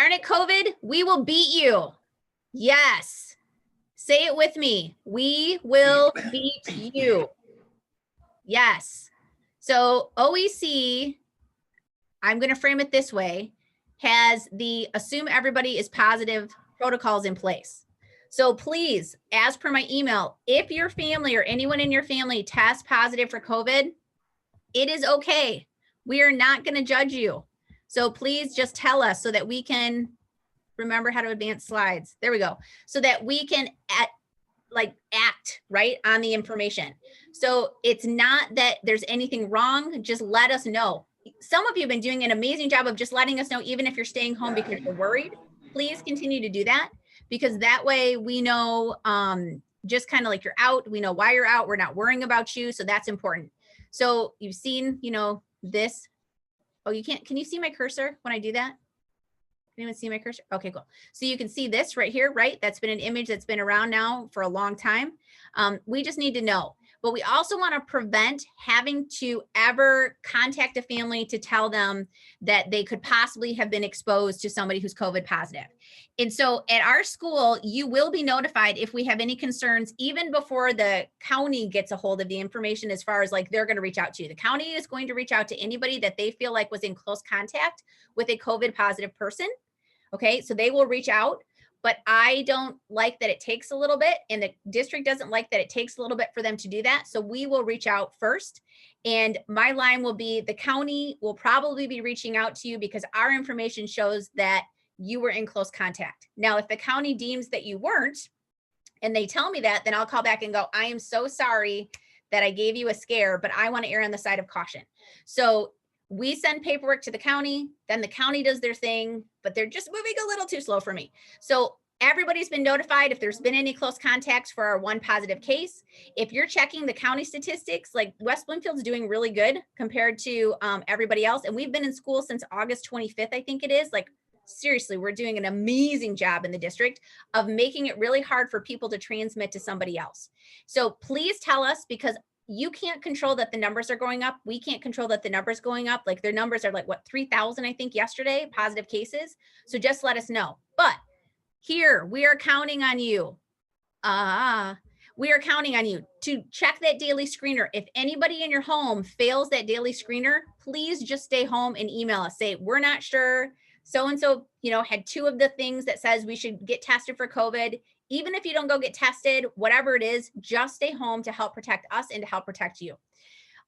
Darn it, COVID, we will beat you. Yes. Say it with me. We will beat you. Yes. So OEC, I'm going to frame it this way, has the assume everybody is positive protocols in place. So please, as per my email, if your family or anyone in your family tests positive for COVID, it is okay. We are not going to judge you. So please just tell us so that we can remember how to advance slides. There we go. So that we can act right on the information. So it's not that there's anything wrong. Just let us know. Some of you have been doing an amazing job of just letting us know, even if you're staying home because you're worried. Please continue to do that, because that way we know just kind of like you're out. We know why you're out. We're not worrying about you. So that's important. So you've seen, you know, this. Oh, you can't. Can you see my cursor when I do that? Can anyone see my cursor? Okay, cool. So you can see this right here, right? That's been an image that's been around now for a long time. We just need to know. But we also want to prevent having to ever contact a family to tell them that they could possibly have been exposed to somebody who's COVID positive. And so at our school, you will be notified if we have any concerns, even before the county gets a hold of the information, as far as like they're going to reach out to you. The county is going to reach out to anybody that they feel like was in close contact with a COVID positive person. Okay, so they will reach out. But I don't like that it takes a little bit, and the district doesn't like that it takes a little bit for them to do that. So we will reach out first. And my line will be, the county will probably be reaching out to you because our information shows that you were in close contact. Now, if the county deems that you weren't, and they tell me that, then I'll call back and go, I am so sorry that I gave you a scare, but I want to err on the side of caution. So we send paperwork to the county, then the county does their thing, but they're just moving a little too slow for me. So everybody's been notified if there's been any close contacts for our one positive case. If you're checking the county statistics, like West Bloomfield's doing really good compared to everybody else. And we've been in school since August 25th, I think it is. Like, seriously, we're doing an amazing job in the district of making it really hard for people to transmit to somebody else. So please tell us, because you can't control that the numbers are going up. We can't control that the numbers going up. Like, their numbers are like, what, 3,000, I think, yesterday, positive cases. So just let us know. But here, we are counting on you. We are counting on you to check that daily screener. If anybody in your home fails that daily screener, please just stay home and email us. Say, we're not sure. So-and-so, you know, had 2 of the things that says we should get tested for COVID. Even if you don't go get tested, whatever it is, just stay home to help protect us and to help protect you.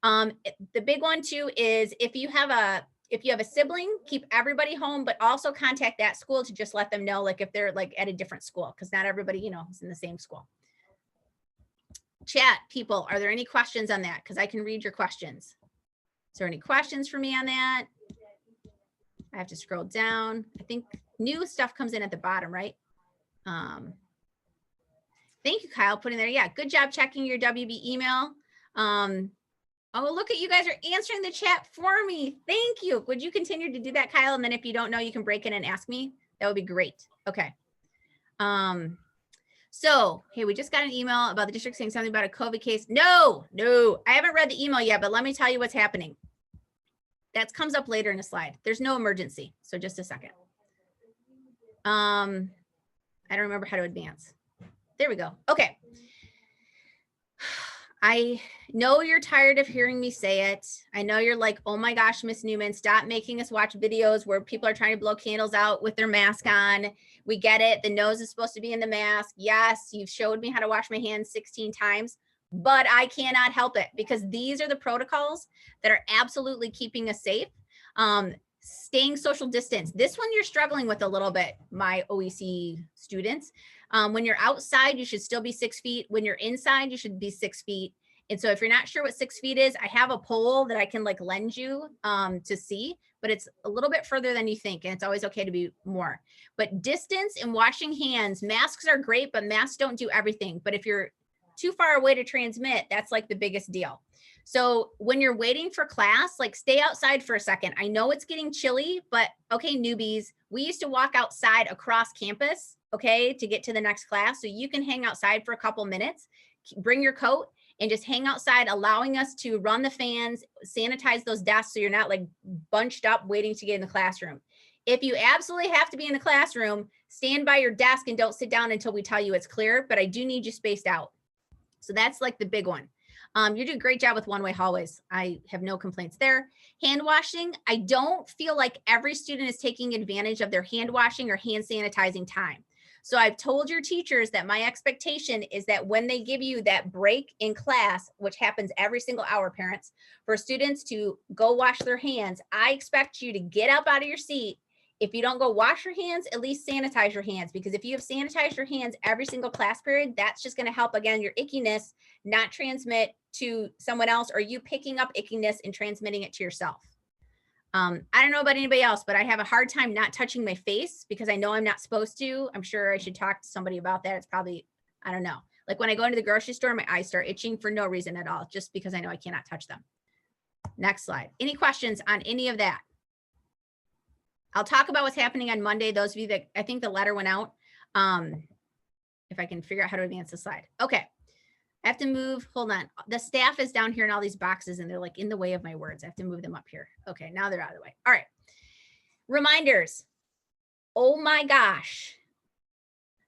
The big one too is if you have a sibling, keep everybody home, but also contact that school to just let them know, like if they're like at a different school, because not everybody, you know, is in the same school. Chat people, are there any questions on that? Because I can read your questions. Is there any questions for me on that? I have to scroll down. I think new stuff comes in at the bottom, right? Thank you, Kyle, putting there. Yeah, good job checking your WB email. Oh, look at you guys are answering the chat for me. Thank you. Would you continue to do that, Kyle? And then if you don't know, you can break in and ask me. That would be great. Okay. So, hey, we just got an email about the district saying something about a COVID case. No, I haven't read the email yet, but let me tell you what's happening. That comes up later in a slide. There's no emergency. So just a second. I don't remember how to advance. There we go. Okay. I know you're tired of hearing me say it. I know you're like, oh my gosh, Miss Newman, stop making us watch videos where people are trying to blow candles out with their mask on. We get it. The nose is supposed to be in the mask. Yes, you've showed me how to wash my hands 16 times, but I cannot help it because these are the protocols that are absolutely keeping us safe. Staying social distance. This one you're struggling with a little bit, my OEC students. When you're outside, you should still be 6 feet. When you're inside, you should be 6 feet. And so if you're not sure what 6 feet is, I have a pole that I can like lend you to see, but it's a little bit further than you think. And it's always okay to be more. But distance and washing hands, masks are great, but masks don't do everything. But if you're too far away to transmit, that's like the biggest deal. So when you're waiting for class, like stay outside for a second. I know it's getting chilly, but okay, newbies, we used to walk outside across campus, okay, to get to the next class. So you can hang outside for a couple minutes, bring your coat and just hang outside, allowing us to run the fans, sanitize those desks so you're not like bunched up waiting to get in the classroom. If you absolutely have to be in the classroom, stand by your desk and don't sit down until we tell you it's clear, but I do need you spaced out. So that's like the big one. You do a great job with one-way hallways. I have no complaints there. Hand washing, I don't feel like every student is taking advantage of their hand washing or hand sanitizing time. So I've told your teachers that my expectation is that when they give you that break in class, which happens every single hour, parents, for students to go wash their hands, I expect you to get up out of your seat. If you don't go wash your hands, at least sanitize your hands, because if you have sanitized your hands every single class period, that's just going to help, again, your ickiness not transmit to someone else, or you picking up ickiness and transmitting it to yourself. I don't know about anybody else, but I have a hard time not touching my face because I know I'm not supposed to. I'm sure I should talk to somebody about that. It's probably, I don't know. Like when I go into the grocery store, my eyes start itching for no reason at all, just because I know I cannot touch them. Next slide. Any questions on any of that? I'll talk about what's happening on Monday. Those of you that, I think the letter went out. If I can figure out how to advance the slide. Okay. I have to move, hold on. The staff is down here in all these boxes and they're like in the way of my words. I have to move them up here. Okay, now they're out of the way. All right. Reminders. Oh my gosh.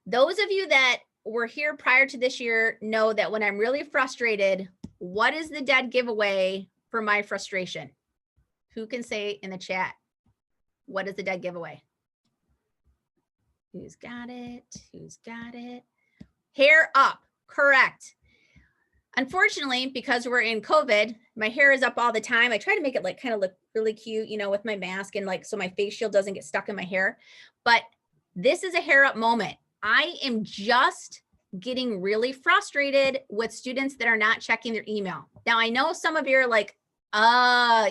Those of you that were here prior to this year know that when I'm really frustrated, what is the dead giveaway for my frustration? Who can say in the chat? What is the dead giveaway? Who's got it? Who's got it? Hair up. Correct. Unfortunately, because we're in COVID, my hair is up all the time. I try to make it like kind of look really cute, you know, with my mask and like, so my face shield doesn't get stuck in my hair. But this is a hair up moment. I am just getting really frustrated with students that are not checking their email. Now, I know some of you are like,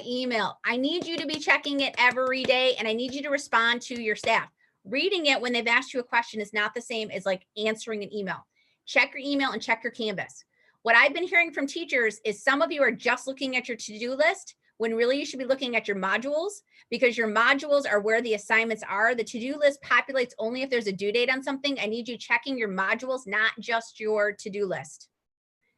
email. I need you to be checking it every day, and I need you to respond to your staff. Reading it when they've asked you a question is not the same as like answering an email. Check your email and check your Canvas. What I've been hearing from teachers is some of you are just looking at your to-do list when really you should be looking at your modules, because your modules are where the assignments are. The to-do list populates only if there's a due date on something. I need you checking your modules, not just your to-do list.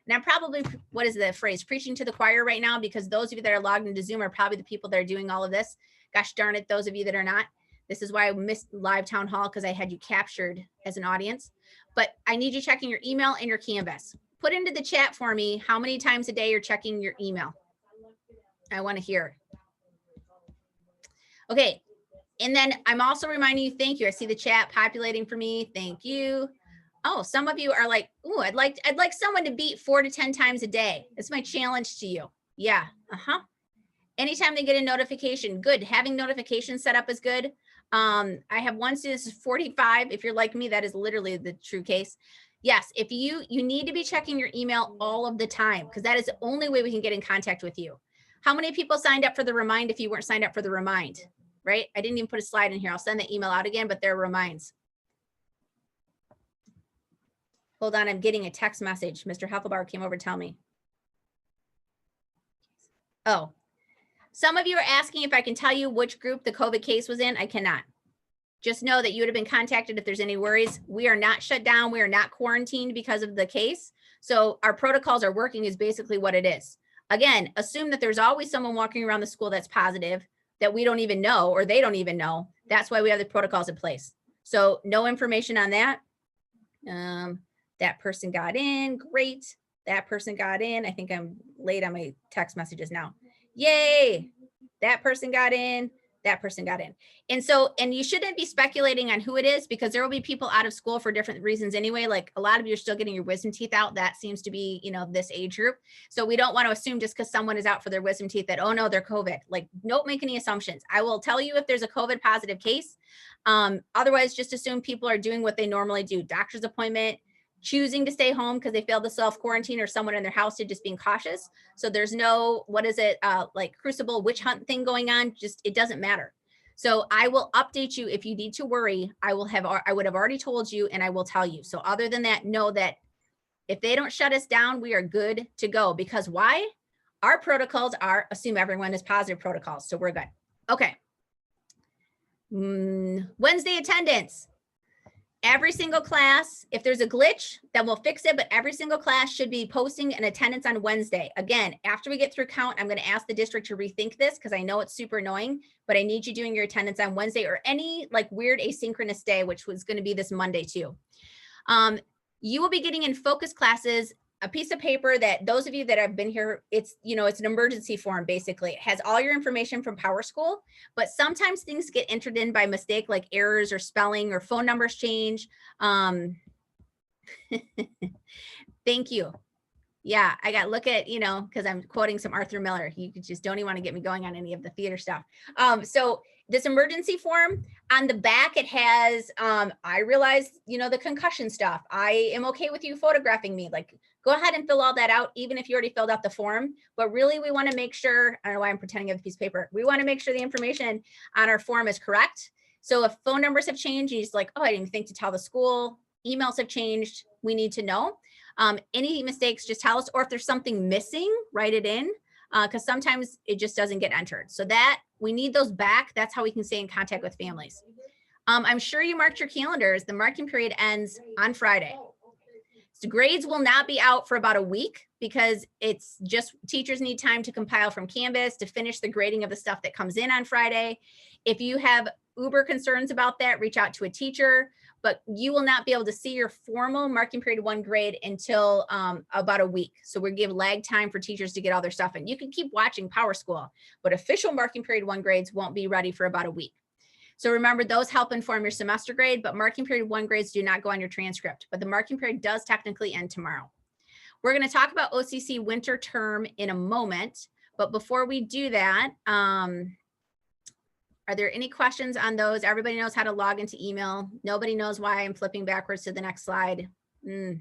And I'm probably, what is the phrase, preaching to the choir right now, because those of you that are logged into Zoom are probably the people that are doing all of this. Gosh darn it, those of you that are not. This is why I missed live town hall, because I had you captured as an audience. But I need you checking your email and your Canvas. Put into the chat for me how many times a day you're checking your email. I want to hear. Okay. And then I'm also reminding you, thank you. I see the chat populating for me. Thank you. Oh, some of you are like, ooh, I'd like someone to beat 4 to 10 times a day. That's my challenge to you. Yeah. Anytime they get a notification, good. Having notifications set up is good. I have one student, this is 45. If you're like me, that is literally the true case. Yes, if you need to be checking your email all of the time, because that is the only way we can get in contact with you. How many people signed up for the remind if you weren't signed up for the remind, right? I didn't even put a slide in here. I'll send the email out again, but there are reminds. Hold on, I'm getting a text message. Mr. Heffelbauer came over to tell me. Oh, some of you are asking if I can tell you which group the COVID case was in. I cannot. Just know that you would have been contacted if there's any worries. We are not shut down. We are not quarantined because of the case. So our protocols are working is basically what it is. Again, assume that there's always someone walking around the school that's positive that we don't even know, or they don't even know. That's why we have the protocols in place. So no information on that. That person got in, great. That person got in. I think I'm late on my text messages now. Yay, that person got in. That person got in. And so, and you shouldn't be speculating on who it is, because there will be people out of school for different reasons anyway. Like a lot of you are still getting your wisdom teeth out. That seems to be, you know, this age group. So we don't want to assume just because someone is out for their wisdom teeth that, oh no, they're COVID. Like, don't make any assumptions. I will tell you if there's a COVID positive case. Otherwise, just assume people are doing what they normally do. Doctor's appointment, choosing to stay home because they failed to self-quarantine, or someone in their house did, just being cautious. So there's no, what is it, like crucible witch hunt thing going on. Just, it doesn't matter. So I will update you if you need to worry. I would have already told you, and I will tell you. So other than that, know that if they don't shut us down, we are good to go. Because why? Our protocols are assume everyone is positive protocols. So we're good. Okay. Wednesday attendance. every single class, if there's a glitch, then we'll fix it, but every single class should be posting an attendance on Wednesday. Again, after we get through count, I'm going to ask the district to rethink this because I know it's super annoying, but I need you doing your attendance on Wednesday or any like weird asynchronous day, which was going to be this Monday too. You will be getting in focus classes a piece of paper that those of you that have been here, it's, you know, it's an emergency form. Basically, it has all your information from Power School, but sometimes things get entered in by mistake, like errors or spelling or phone numbers change. Thank you. Yeah, I got look at, you know, because I'm quoting some Arthur Miller. You just don't even want to get me going on any of the theater stuff. So this emergency form on the back, it has, I realize, you know, the concussion stuff. I am okay with you photographing me. Like, go ahead and fill all that out, even if you already filled out the form. But really, we want to make sure, I don't know why I'm pretending I have a piece of paper. We want to make sure the information on our form is correct. So if phone numbers have changed, you're just like, oh, I didn't even think to tell the school. Emails have changed. We need to know. Any mistakes, just tell us, or if there's something missing, write it in, because sometimes it just doesn't get entered. So that we need those back. That's how we can stay in contact with families. I'm sure you marked your calendars. The marking period ends on Friday. So grades will not be out for about a week because it's just teachers need time to compile from Canvas to finish the grading of the stuff that comes in on Friday. If you have uber concerns about that, reach out to a teacher, but you will not be able to see your formal marking period 1 grade until about a week. So we give lag time for teachers to get all their stuff in. You can keep watching Power School, but official marking period 1 grades won't be ready for about a week. So remember, those help inform your semester grade, but marking period 1 grades do not go on your transcript, but the marking period does technically end tomorrow. We're going to talk about OCC winter term in a moment, but before we do that, are there any questions on those? Everybody knows how to log into email. Nobody knows why I'm flipping backwards to the next slide. Your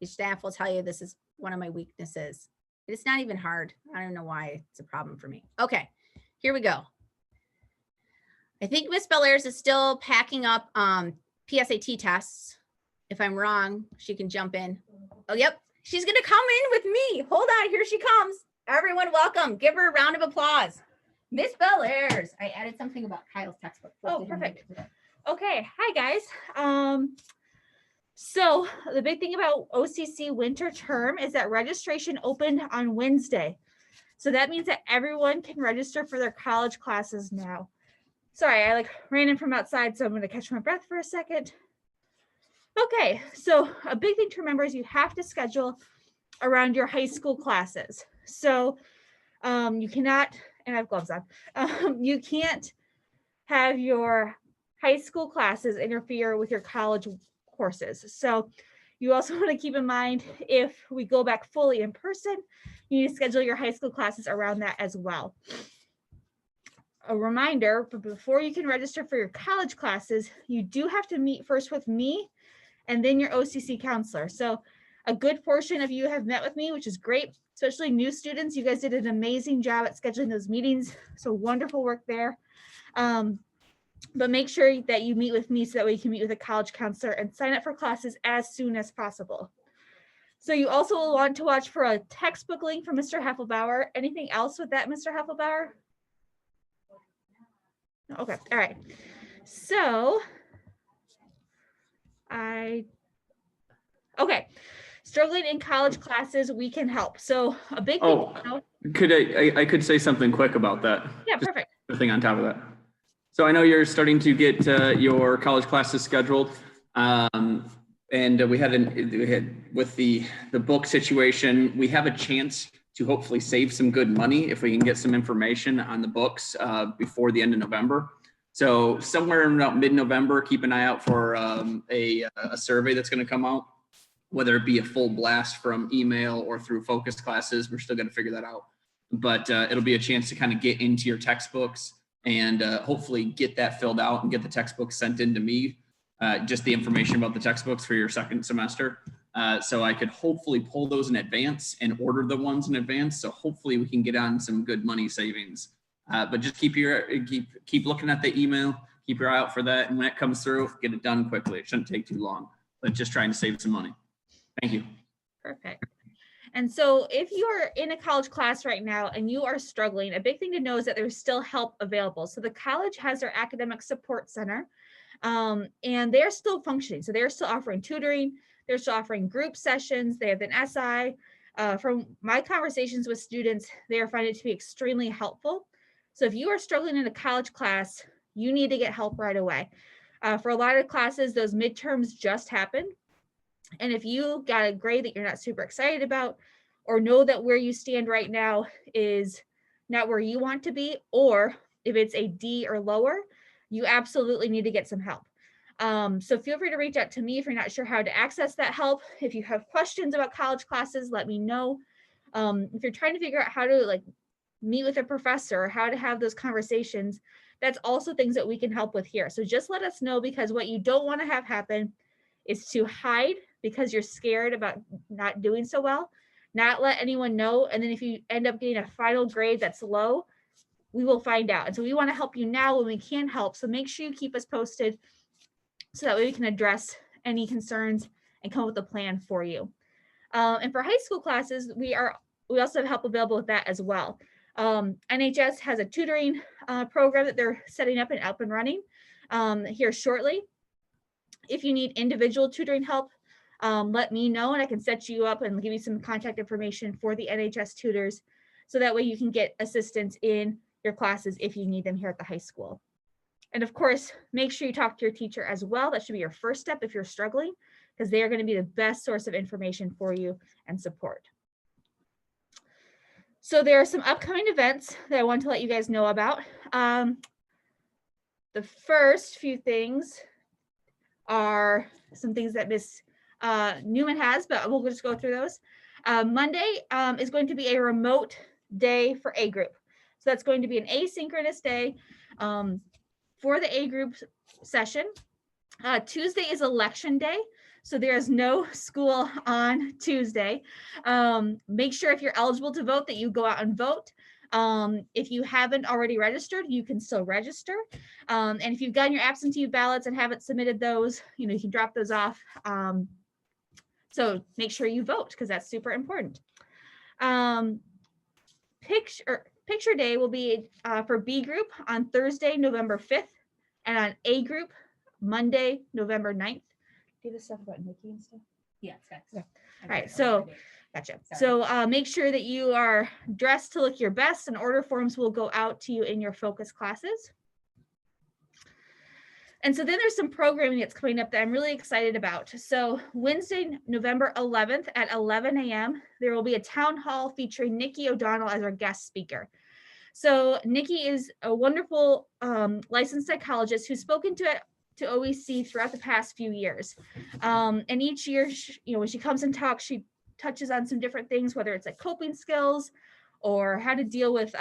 staff will tell you this is one of my weaknesses. It's not even hard. I don't know why it's a problem for me. Okay, here we go. I think Miss Bellairs is still packing up PSAT tests. If I'm wrong, she can jump in. Oh, yep. She's going to come in with me. Hold on. Here she comes. Everyone, welcome. Give her a round of applause. Miss Bellairs. I added something about Kyle's textbook. Oh, perfect. Okay. Hi, guys. So the big thing about OCC winter term is that registration opened on Wednesday. So that means that everyone can register for their college classes now. Sorry, I ran in from outside, so I'm going to catch my breath for a second. Okay, so a big thing to remember is you have to schedule around your high school classes. So you cannot, and I have gloves on, you can't have your high school classes interfere with your college courses. So you also want to keep in mind, if we go back fully in person, you need to schedule your high school classes around that as well. A reminder, but before you can register for your college classes, you do have to meet first with me and then your OCC counselor. So a good portion of you have met with me, which is great, especially new students. You guys did an amazing job at scheduling those meetings. So wonderful work there. But make sure that you meet with me so that way you can meet with a college counselor and sign up for classes as soon as possible. So you also will want to watch for a textbook link from Mr. Heffelbauer. Anything else with that, Mr. Heffelbauer? Okay, all right. So okay, struggling in college classes, we can help. So a big thing. I could say something quick about that. Yeah, perfect. Just a thing on top of that. So I know you're starting to get your college classes scheduled, and we had with the book situation, we have a chance to hopefully save some good money if we can get some information on the books before the end of November. So somewhere around mid-November, keep an eye out for a survey that's going to come out, whether it be a full blast from email or through focus classes. We're still going to figure that out, but it'll be a chance to kind of get into your textbooks and hopefully get that filled out and get the textbooks sent in to me, just the information about the textbooks for your second semester. So I could hopefully pull those in advance and order the ones in advance. So hopefully we can get on some good money savings. But just keep looking at the email, keep your eye out for that. And when it comes through, get it done quickly. It shouldn't take too long, but just trying to save some money. Thank you. Perfect. And so if you're in a college class right now and you are struggling, a big thing to know is that there's still help available. So the college has their academic support center. And they're still functioning. So they're still offering tutoring. They're still offering group sessions. They have an SI. From my conversations with students, they are finding it to be extremely helpful. So if you are struggling in a college class, you need to get help right away. For a lot of classes, those midterms just happened. And if you got a grade that you're not super excited about, or know that where you stand right now is not where you want to be, or if it's a D or lower, you absolutely need to get some help. So feel free to reach out to me if you're not sure how to access that help. If you have questions about college classes, let me know. If you're trying to figure out how to like meet with a professor or how to have those conversations, that's also things that we can help with here. So just let us know, because what you don't want to have happen is to hide because you're scared about not doing so well, not let anyone know. And then if you end up getting a final grade that's low, we will find out. And so we want to help you now when we can help. So make sure you keep us posted so that way we can address any concerns and come up with a plan for you. And for high school classes, we also have help available with that as well. NHS has a tutoring program that they're setting up and running here shortly. If you need individual tutoring help, let me know and I can set you up and give you some contact information for the NHS tutors. So that way you can get assistance in your classes if you need them here at the high school. And of course, make sure you talk to your teacher as well. That should be your first step if you're struggling, because they are going to be the best source of information for you and support. So there are some upcoming events that I want to let you guys know about. The first few things are some things that Miss Newman has, but we'll just go through those. Monday is going to be a remote day for A group. So that's going to be an asynchronous day for the A group session. Tuesday is election day, so there is no school on Tuesday. Make sure if you're eligible to vote that you go out and vote. If you haven't already registered, you can still register. And if you've gotten your absentee ballots and haven't submitted those, you can drop those off. So make sure you vote, because that's super important. Picture day will be for B group on Thursday, November 5th, and on A group, Monday, November 9th. Do you have stuff about Nikki and stuff? Yeah, text. Yeah. All right, so gotcha. Sorry. So make sure that you are dressed to look your best, and order forms will go out to you in your focus classes. And so then there's some programming that's coming up that I'm really excited about. So Wednesday, November 11th at 11 a.m., there will be a town hall featuring Nikki O'Donnell as our guest speaker. So Nikki is a wonderful licensed psychologist who's spoken to OEC throughout the past few years. And each year, when she comes and talks, she touches on some different things, whether it's like coping skills or how to deal with,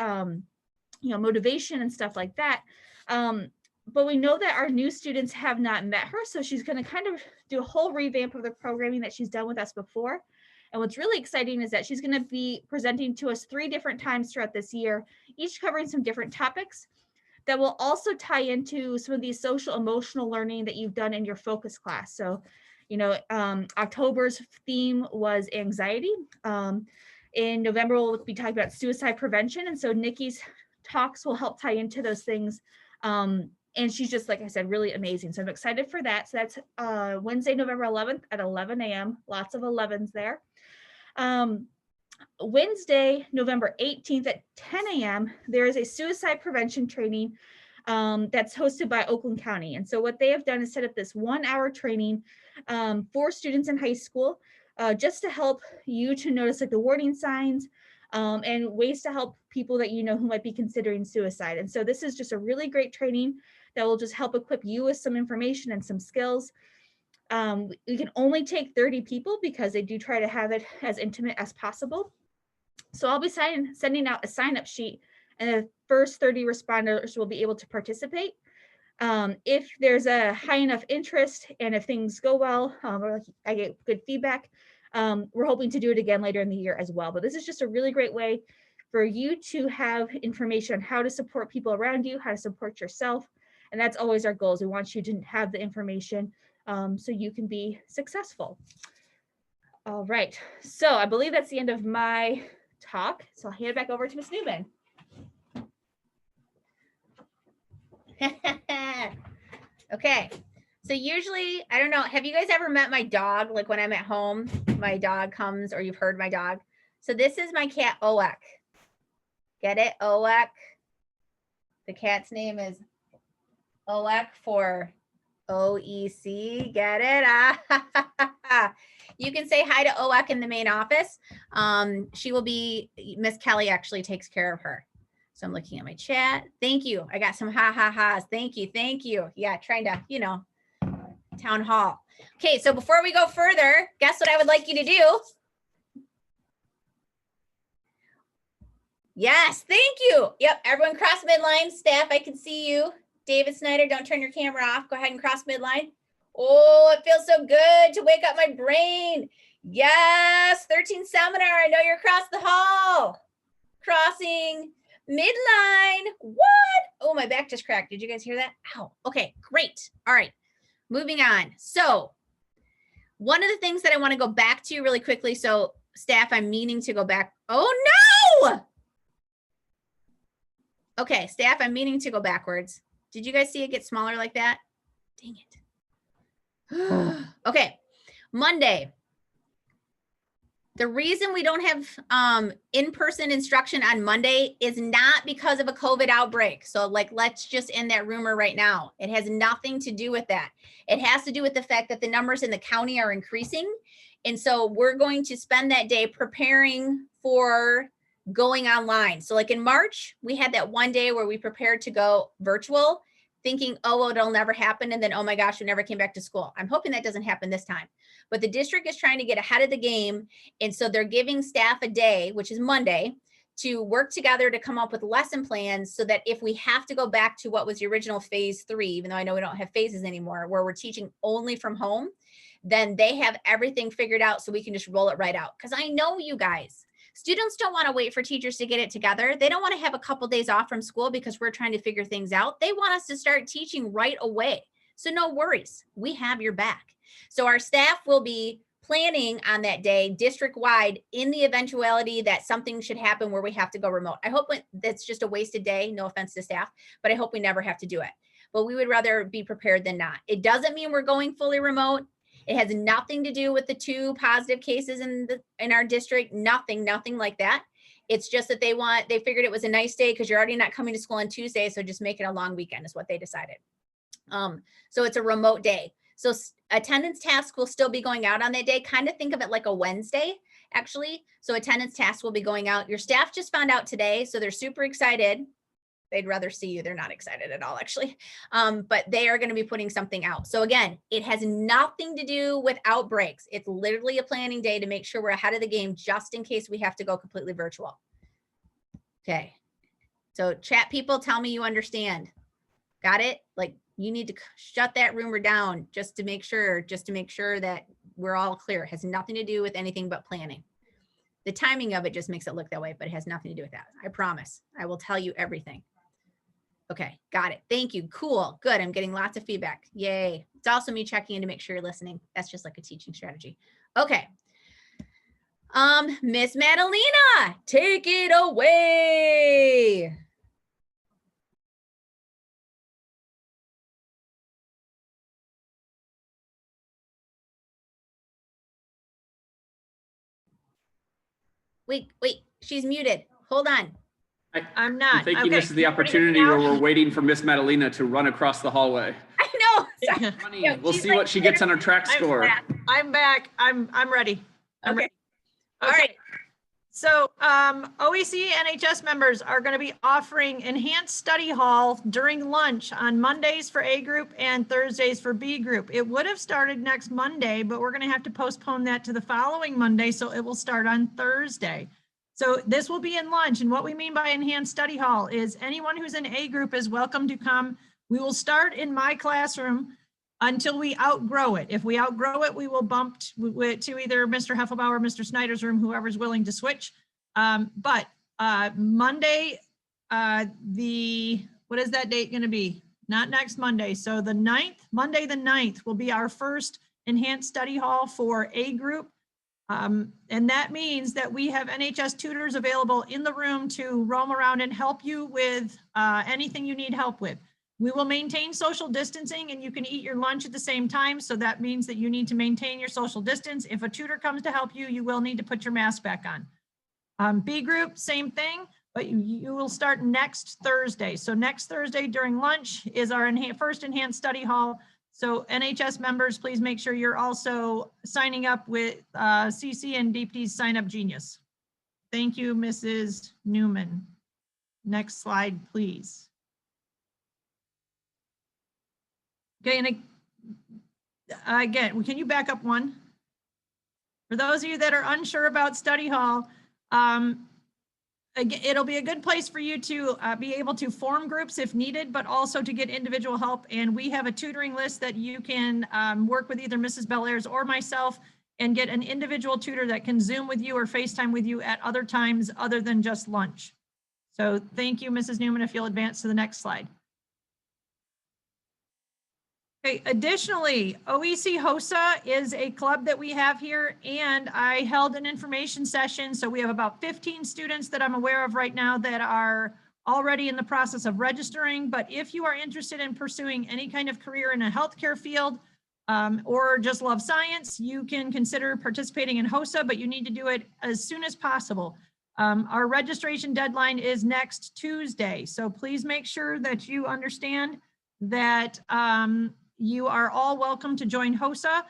motivation and stuff like that. But we know that our new students have not met her. So she's going to kind of do a whole revamp of the programming that she's done with us before. And what's really exciting is that she's going to be presenting to us 3 different times throughout this year, each covering some different topics that will also tie into some of these social emotional learning that you've done in your focus class. So, October's theme was anxiety. In November, we'll be talking about suicide prevention. And so Nikki's talks will help tie into those things. And she's just, like I said, really amazing. So I'm excited for that. So that's Wednesday, November 11th at 11 a.m. Lots of 11s there. Wednesday, November 18th at 10 a.m., there is a suicide prevention training that's hosted by Oakland County. And so what they have done is set up this 1-hour training for students in high school, just to help you to notice like the warning signs and ways to help people that who might be considering suicide. And so this is just a really great training that will just help equip you with some information and some skills. We can only take 30 people because they do try to have it as intimate as possible. So I'll be sending out a sign-up sheet, and the first 30 responders will be able to participate. If there's a high enough interest and if things go well, or I get good feedback, we're hoping to do it again later in the year as well. But this is just a really great way for you to have information on how to support people around you, how to support yourself. And that's always our goal, is we want you to have the information so you can be successful. All right, so I believe that's the end of my talk. So I'll hand it back over to Ms. Newman. Okay. So usually, I don't know, have you guys ever met my dog? Like when I'm at home, my dog comes, or you've heard my dog. So this is my cat, Oak. Get it? Oak. The cat's name is Oak for OEC. Get it? You can say hi to Oak in the main office. She will be, Miss Kelly actually takes care of her. So I'm looking at my chat. Thank you. I got some ha-ha-has. Thank you. Thank you. Yeah, trying to, you know, town hall. Okay, so before we go further, guess what I would like you to do? Yes, thank you. Yep, everyone cross midline. Staff, I can see you. David Snyder, don't turn your camera off. Go ahead and cross midline. Oh, it feels so good to wake up my brain. Yes, 13 seminar. I know you're across the hall. Crossing midline. What? Oh, my back just cracked. Did you guys hear that? Ow. Okay, great. All right, moving on. So one of the things that I want to go back to really quickly. So staff, I'm meaning to go back. Oh, no. Okay, staff, I'm meaning to go backwards. Did you guys see it get smaller like that? Dang it. Okay, Monday. The reason we don't have in-person instruction on Monday is not because of a COVID outbreak. So like, let's just end that rumor right now. It has nothing to do with that. It has to do with the fact that the numbers in the county are increasing. And so we're going to spend that day preparing for going online. So like in March, we had that one day where we prepared to go virtual, thinking, oh, it'll never happen. And then, oh my gosh, we never came back to school. I'm hoping that doesn't happen this time. But the district is trying to get ahead of the game. And so they're giving staff a day, which is Monday, to work together to come up with lesson plans so that if we have to go back to what was the original phase 3, even though I know we don't have phases anymore, where we're teaching only from home, then they have everything figured out so we can just roll it right out. Because I know you guys, students don't want to wait for teachers to get it together. They don't want to have a couple days off from school because we're trying to figure things out. They want us to start teaching right away. So no worries, we have your back. So our staff will be planning on that day district-wide in the eventuality that something should happen where we have to go remote. I hope that's just a wasted day, no offense to staff, but I hope we never have to do it. But we would rather be prepared than not. It doesn't mean we're going fully remote. It has nothing to do with the 2 positive cases in our district, nothing like that. It's just that they figured it was a nice day because you're already not coming to school on Tuesday, so just make it a long weekend is what they decided. So it's a remote day. So attendance tasks will still be going out on that day. Kind of think of it like a Wednesday, actually. So attendance tasks will be going out. Your staff just found out today, so they're super excited. They'd rather see you. They're not excited at all, actually. But they are going to be putting something out. So again, it has nothing to do with outbreaks. It's literally a planning day to make sure we're ahead of the game just in case we have to go completely virtual. Okay. So chat people, tell me you understand. Got it? Like, you need to shut that rumor down just to make sure that we're all clear. It has nothing to do with anything but planning. The timing of it just makes it look that way, but it has nothing to do with that. I promise. I will tell you everything. Okay, got it. Thank you. Cool. Good. I'm getting lots of feedback. Yay. It's also me checking in to make sure you're listening. That's just like a teaching strategy. Okay. Miss Madalena, take it away. Wait, she's muted. Hold on. I'm not. I'm thinking this is the opportunity where we're waiting for Miss Madalena to run across the hallway. I know. Funny. We'll see what she gets on her track score. I'm back. I'm ready. I'm ready. All right. So OEC NHS members are going to be offering enhanced study hall during lunch on Mondays for A group and Thursdays for B group. It would have started next Monday, but we're going to have to postpone that to the following Monday, so it will start on Thursday. So this will be in lunch, and what we mean by enhanced study hall is anyone who's in A group is welcome to come. We will start in my classroom until we outgrow it. If we outgrow it, we will bump to either Mr. Heffelbauer or Mr. Snyder's room, whoever's willing to switch. But Monday, what is that date going to be? Not next Monday. So the 9th, Monday the 9th will be our first enhanced study hall for A group. And that means that we have NHS tutors available in the room to roam around and help you with anything you need help with. We will maintain social distancing and you can eat your lunch at the same time. So that means that you need to maintain your social distance. If a tutor comes to help you, you will need to put your mask back on. B group, same thing, but you will start next Thursday. So next Thursday during lunch is our first enhanced study hall. So NHS members, please make sure you're also signing up with CC and DP's Sign Up Genius. Thank you, Mrs. Newman. Next slide, please. Okay, and again, can you back up one? For those of you that are unsure about study hall, again, it'll be a good place for you to be able to form groups if needed, but also to get individual help. And we have a tutoring list that you can work with either Mrs. Bellairs or myself and get an individual tutor that can Zoom with you or FaceTime with you at other times other than just lunch. So thank you, Mrs. Newman, if you'll advance to the next slide. Okay, additionally, OEC HOSA is a club that we have here, and I held an information session. So we have about 15 students that I'm aware of right now that are already in the process of registering. But if you are interested in pursuing any kind of career in a healthcare field or just love science, you can consider participating in HOSA, but you need to do it as soon as possible. Our registration deadline is next Tuesday. So please make sure that you understand that you are all welcome to join HOSA.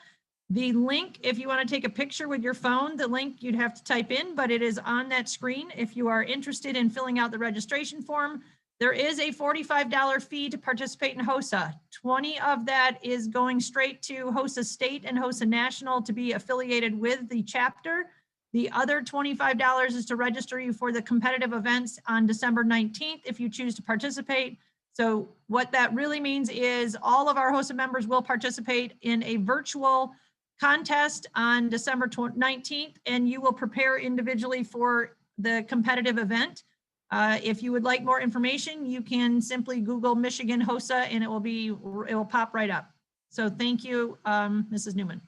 The link, if you want to take a picture with your phone, the link you'd have to type in, but it is on that screen. If you are interested in filling out the registration form, there is a $45 fee to participate in HOSA. 20 of that is going straight to HOSA State and HOSA National to be affiliated with the chapter. The other $25 is to register you for the competitive events on December 19th if you choose to participate. So what that really means is all of our HOSA members will participate in a virtual contest on December 19th, and you will prepare individually for the competitive event. If you would like more information, you can simply Google Michigan HOSA and it will pop right up. So thank you, Mrs. Newman.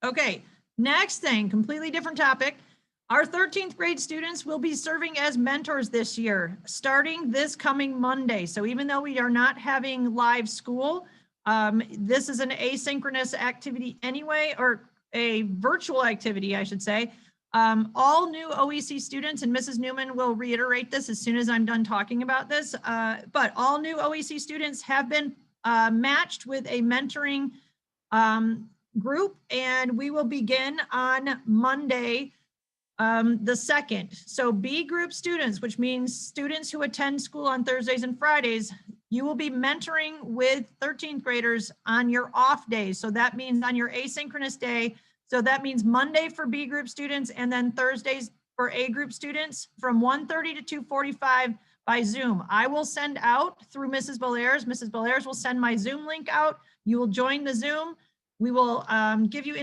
Okay, next thing, completely different topic. Our 13th grade students will be serving as mentors this year, starting this coming Monday. So even though we are not having live school, this is an asynchronous activity anyway, or a virtual activity, I should say. All new OEC students, and Mrs. Newman will reiterate this as soon as I'm done talking about this, but all new OEC students have been matched with a mentoring group, and we will begin on Monday, the 2nd. So B group students, which means students who attend school on Thursdays and Fridays, you will be mentoring with 13th graders on your off days. So that means on your asynchronous day. So that means Monday for B group students and then Thursdays for A group students from 1:30 to 2:45 by Zoom. I will send out through Mrs. Bellairs. Mrs. Bellairs will send my Zoom link out. You will join the Zoom. We will give you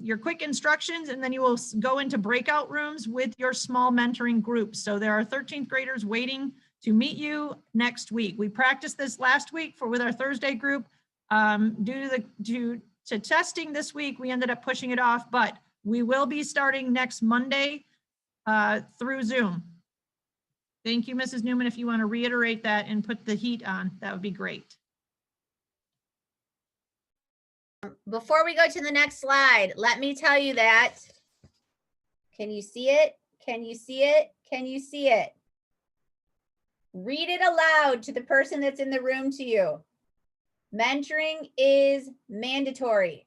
your quick instructions, and then you will go into breakout rooms with your small mentoring groups. So there are 13th graders waiting to meet you next week. We practiced this last week with our Thursday group. Due to testing this week, we ended up pushing it off, but we will be starting next Monday through Zoom. Thank you, Mrs. Newman. If you want to reiterate that and put the heat on, that would be great. Before we go to the next slide, let me tell you that, can you see it? Can you see it? Can you see it? Read it aloud to the person that's in the room to you. Mentoring is mandatory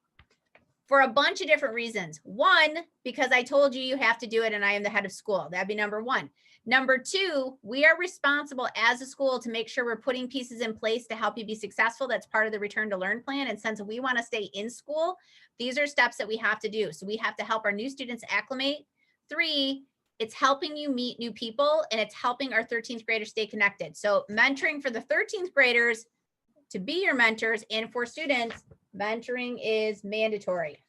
for a bunch of different reasons. One, because I told you you have to do it and I am the head of school. That'd be number one. Number two, we are responsible as a school to make sure we're putting pieces in place to help you be successful. That's part of the return to learn plan. And since we want to stay in school, these are steps that we have to do. So we have to help our new students acclimate. Three, it's helping you meet new people and it's helping our 13th graders stay connected. So mentoring for the 13th graders to be your mentors, and for students, mentoring is mandatory.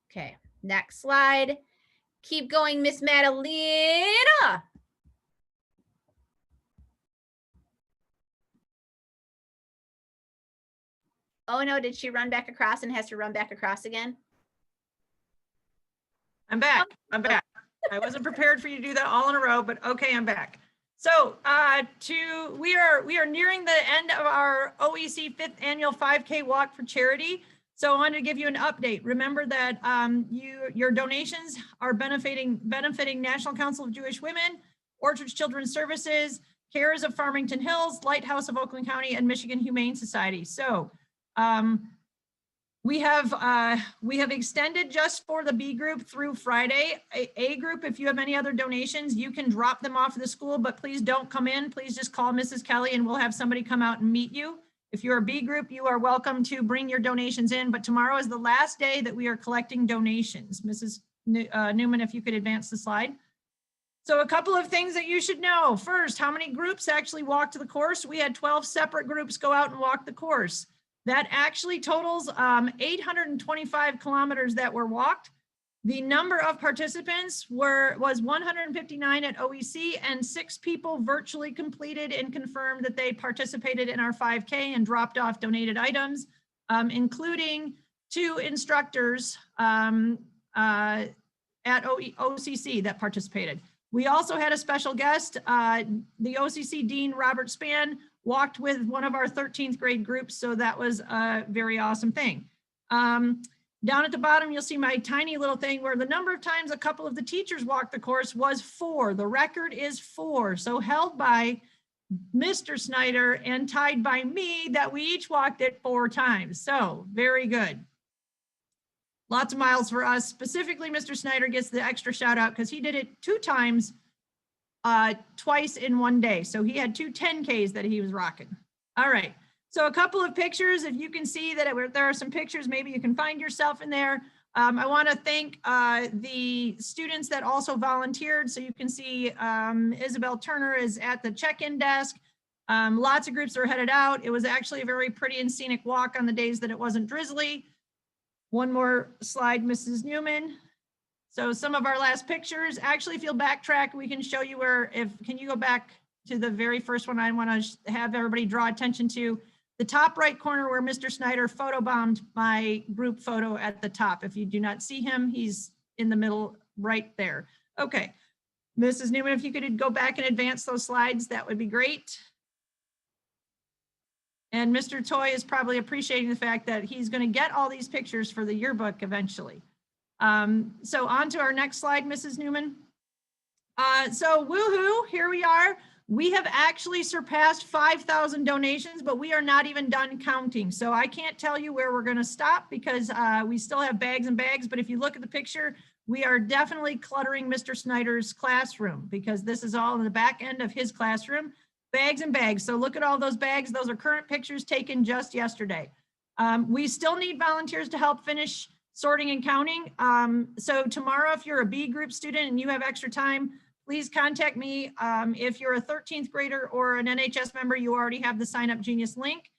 Okay, next slide. Keep going, Miss Madalena. Oh no, did she run back across and has to run back across again? I'm back. I'm back. I wasn't prepared for you to do that all in a row, but okay, I'm back. So we are nearing the end of our OEC 5th annual 5K walk for charity. So I wanted to give you an update. Remember that your donations are benefiting National Council of Jewish Women, Orchards Children's Services, Cares of Farmington Hills, Lighthouse of Oakland County, and Michigan Humane Society. So we have extended just for the B group through Friday. A group, if you have any other donations, you can drop them off at the school, but please don't come in. Please just call Mrs. Kelly and we'll have somebody come out and meet you. If you're a B group, you are welcome to bring your donations in, but tomorrow is the last day that we are collecting donations. Mrs. Newman, if you could advance the slide. So a couple of things that you should know. First, how many groups actually walked the course? We had 12 separate groups go out and walk the course. That actually totals 825 kilometers that were walked. The number of participants was 159 at OEC, and 6 people virtually completed and confirmed that they participated in our 5K and dropped off donated items, including 2 instructors at OCC that participated. We also had a special guest. The OCC Dean, Robert Spann, walked with one of our 13th grade groups. So that was a very awesome thing. Down at the bottom, you'll see my tiny little thing where the number of times a couple of the teachers walked the course was 4. The record is 4. So held by Mr. Snyder and tied by me that we each walked it 4 times. So very good. Lots of miles for us. Specifically, Mr. Snyder gets the extra shout out because he did it 2 times, twice in one day. So he had 2 10Ks that he was rocking. All right. So a couple of pictures, if you can see that there are some pictures, maybe you can find yourself in there. I want to thank the students that also volunteered. So you can see Isabel Turner is at the check-in desk. Lots of groups are headed out. It was actually a very pretty and scenic walk on the days that it wasn't drizzly. One more slide, Mrs. Newman. So some of our last pictures, actually if you'll backtrack, we can show you can you go back to the very first one I want to have everybody draw attention to. The top right corner where Mr. Snyder photobombed my group photo at the top. If you do not see him, he's in the middle right there. Okay, Mrs. Newman, if you could go back and advance those slides, that would be great. And Mr. Toy is probably appreciating the fact that he's going to get all these pictures for the yearbook eventually. So on to our next slide, Mrs. Newman. So woohoo, here we are. We have actually surpassed 5,000 donations, but we are not even done counting. So I can't tell you where we're going to stop because we still have bags and bags. But if you look at the picture, we are definitely cluttering Mr. Snyder's classroom because this is all in the back end of his classroom. Bags and bags. So look at all those bags. Those are current pictures taken just yesterday. We still need volunteers to help finish sorting and counting. So tomorrow, if you're a B group student and you have extra time, please contact me. If you're a 13th grader or an NHS member, you already have the Sign Up Genius link.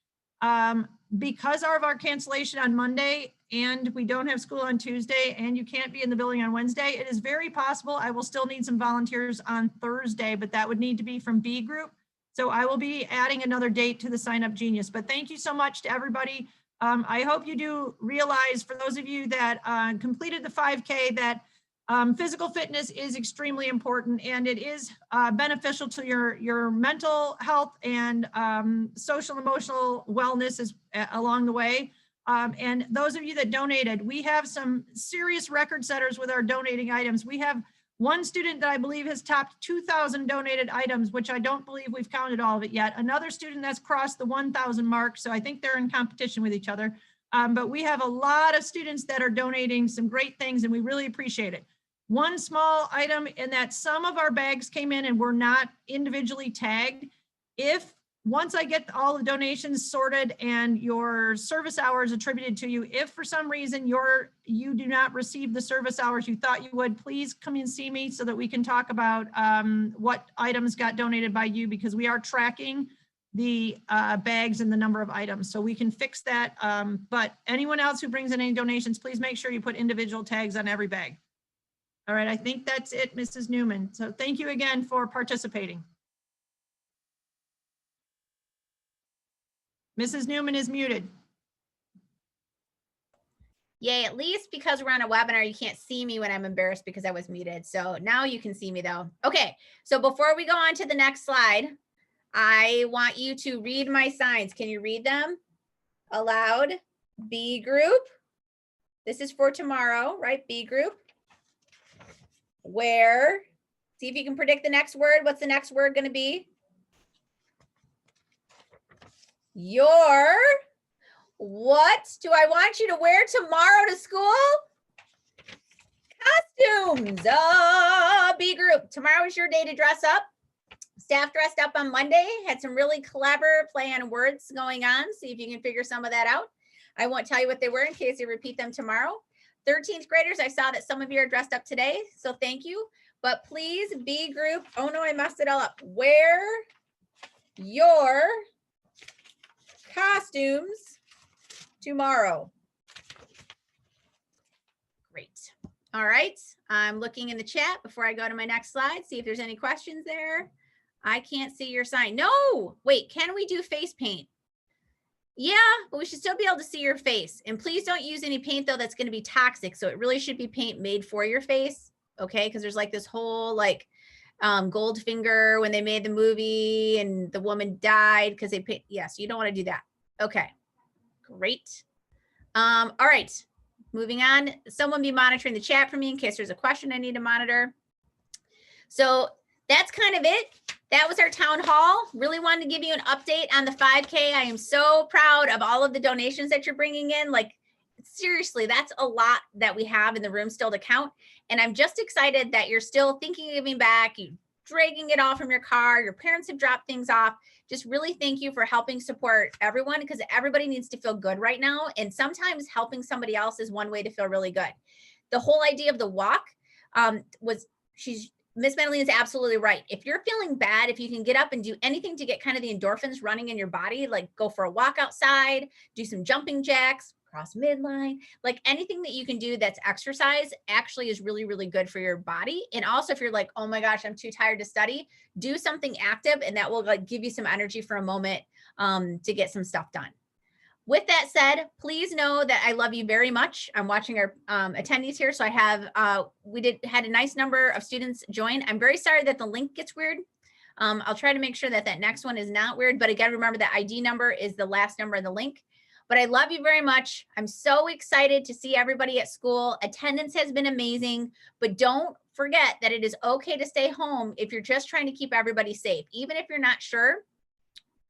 Because of our cancellation on Monday and we don't have school on Tuesday and you can't be in the building on Wednesday, it is very possible I will still need some volunteers on Thursday, but that would need to be from B group. So I will be adding another date to the Sign Up Genius, but thank you so much to everybody. I hope you do realize, for those of you that completed the 5K, that physical fitness is extremely important and it is beneficial to your mental health and social and emotional wellness along the way. And those of you that donated, we have some serious record setters with our donating items. We have one student that I believe has topped 2,000 donated items, which I don't believe we've counted all of it yet. Another student that's crossed the 1,000 mark. So I think they're in competition with each other. But we have a lot of students that are donating some great things and we really appreciate it. One small item in that some of our bags came in and were not individually tagged. Once I get all the donations sorted and your service hours attributed to you, if for some reason you do not receive the service hours you thought you would, please come and see me so that we can talk about what items got donated by you, because we are tracking the bags and the number of items, so we can fix that. But anyone else who brings in any donations, please make sure you put individual tags on every bag. All right, I think that's it, Mrs. Newman. So thank you again for participating. Mrs. Newman is muted. Yay, at least because we're on a webinar, you can't see me when I'm embarrassed because I was muted. So now you can see me though. Okay, so before we go on to the next slide, I want you to read my signs. Can you read them aloud? B group. This is for tomorrow, right? B group. Where? See if you can predict the next word. What's the next word going to be? Your. What do I want you to wear tomorrow to school? Costumes. B group. Tomorrow is your day to dress up. Staff dressed up on Monday. Had some really clever play on words going on. See if you can figure some of that out. I won't tell you what they were in case you repeat them tomorrow. 13th graders, I saw that some of you are dressed up today, so thank you. But please, B group, oh no, I messed it all up. Wear your costumes tomorrow. Great. All right, I'm looking in the chat before I go to my next slide, see if there's any questions there. I can't see your sign. No, wait, can we do face paint? Yeah, but we should still be able to see your face. And please don't use any paint though that's going to be toxic. So it really should be paint made for your face. Okay, because there's like this whole like Goldfinger when they made the movie and the woman died because they paint. Yes, you don't want to do that. Okay, great. All right, moving on. Someone be monitoring the chat for me in case there's a question I need to monitor. So that's kind of it. That was our town hall. Really wanted to give you an update on the 5K. I am so proud of all of the donations that you're bringing in. Like, seriously, that's a lot that we have in the room still to count. And I'm just excited that you're still thinking of giving back, you dragging it all from your car. Your parents have dropped things off. Just really thank you for helping support everyone because everybody needs to feel good right now. And sometimes helping somebody else is one way to feel really good. The whole idea of the walk Miss Madeline is absolutely right. If you're feeling bad, if you can get up and do anything to get kind of the endorphins running in your body, like go for a walk outside, do some jumping jacks, cross midline, like anything that you can do that's exercise actually is really, really good for your body. And also if you're like, oh my gosh, I'm too tired to study, do something active and that will like give you some energy for a moment to get some stuff done. With that said, please know that I love you very much. I'm watching our attendees here. So I have, had a nice number of students join. I'm very sorry that the link gets weird. I'll try to make sure that that next one is not weird, but again, remember the ID number is the last number of the link. But I love you very much. I'm so excited to see everybody at school. Attendance has been amazing, but don't forget that it is okay to stay home if you're just trying to keep everybody safe. Even if you're not sure,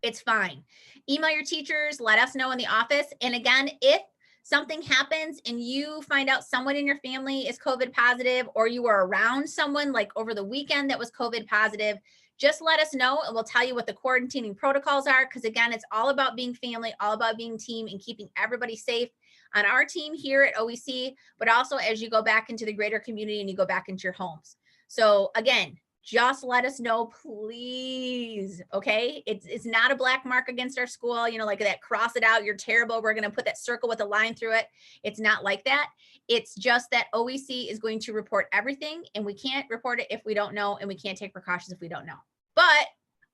it's fine. Email your teachers, let us know in the office. And again, if something happens and you find out someone in your family is COVID positive or you were around someone like over the weekend that was COVID positive, just let us know and we'll tell you what the quarantining protocols are. Because again, it's all about being family, all about being team and keeping everybody safe on our team here at OEC, but also as you go back into the greater community and you go back into your homes. So again, just let us know, please. Okay. It's not a black mark against our school, you know, like that, cross it out, you're terrible, we're going to put that circle with a line through it. It's not like that. It's just that OEC is going to report everything and we can't report it if we don't know, and we can't take precautions if we don't know. But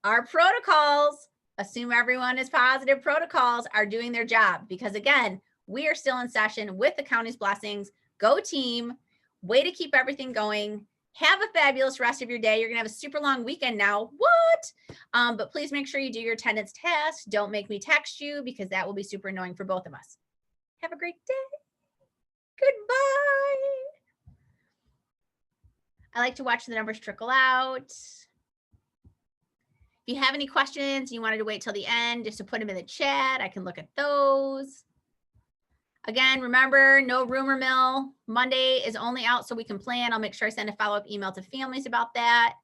our protocols, assume everyone is positive, protocols are doing their job because again, we are still in session with the county's blessings. Go team, way to keep everything going. Have a fabulous rest of your day. You're going to have a super long weekend now. What? But please make sure you do your attendance test. Don't make me text you because that will be super annoying for both of us. Have a great day. Goodbye. I like to watch the numbers trickle out. If you have any questions, you wanted to wait till the end just to put them in the chat, I can look at those. Again, remember, no rumor mill. Monday is only out so we can plan. I'll make sure I send a follow-up email to families about that.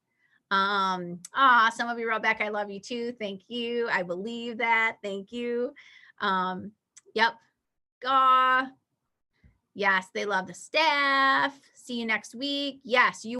Some of you wrote back, I love you too. Thank you. I believe that. Thank you. Yep. Yes, they love the staff. See you next week. Yes, you